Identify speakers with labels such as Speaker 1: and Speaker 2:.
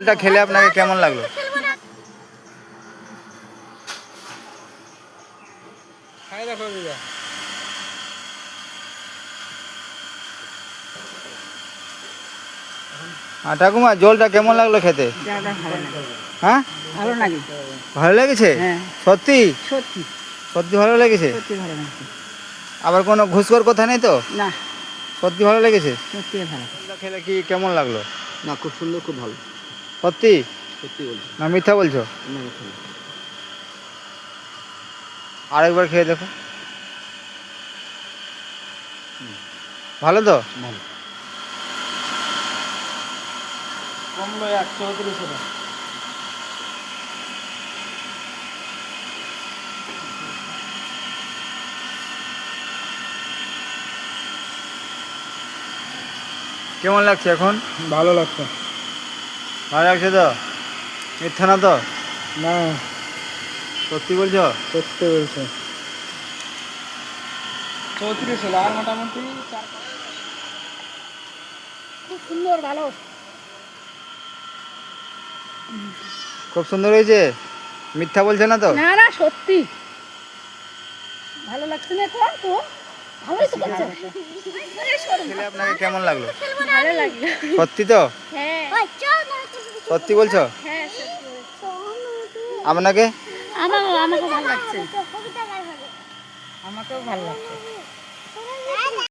Speaker 1: জলটা খেলে আপনাকে কেমন লাগলো? ঠাকুমা জলটা কেমন লাগলো খেতে? হ্যাঁ
Speaker 2: ভালো লাগে।
Speaker 1: ভালো লেগেছে?
Speaker 2: হ্যাঁ
Speaker 1: সত্যি
Speaker 2: সত্যি
Speaker 1: সত্যি ভালো লেগেছে?
Speaker 2: সত্যি ভালো লাগছে।
Speaker 1: আবার কোনো ঘুষখোর কথা নেই তো?
Speaker 2: না
Speaker 1: সত্যি ভালো লেগেছে?
Speaker 2: সত্যি ভালো।
Speaker 1: জলটা খেলে কি কেমন লাগলো?
Speaker 3: না, খুব সুন্দর, খুব ভালো।
Speaker 1: সত্যি
Speaker 3: সত্যি বলছি
Speaker 1: না মিথ্যা বলছো?
Speaker 3: না, মিথ্যা না।
Speaker 1: আরেকবার খেয়ে দেখো। ভালো তো?
Speaker 3: ভালো।
Speaker 4: কমলো 134 টাকা।
Speaker 1: কেমন লাগছে এখন?
Speaker 4: ভালো লাগছে।
Speaker 1: ভালো লাগছে তো? মিথ্যা না তো?
Speaker 4: না,
Speaker 1: সত্যি বলছো?
Speaker 4: সত্যি বলছে। 34 হলো আর মোটামুটি
Speaker 2: খুব সুন্দর ভালো।
Speaker 1: খুব সুন্দর হয়েছে? মিথ্যা বলছে না তো?
Speaker 2: না না সত্যি ভালো লাগছে না তো? তো ভালোই তো লাগছে।
Speaker 1: খেলে আপনাকে কেমন লাগলো?
Speaker 2: ভালো লাগলো।
Speaker 1: সত্যি তো?
Speaker 2: হ্যাঁ
Speaker 1: সত্যি বলছো?
Speaker 2: হ্যাঁ
Speaker 1: আপনাকে?
Speaker 2: আমাকেও ভালো লাগছে। আমাকেও ভালো লাগছে।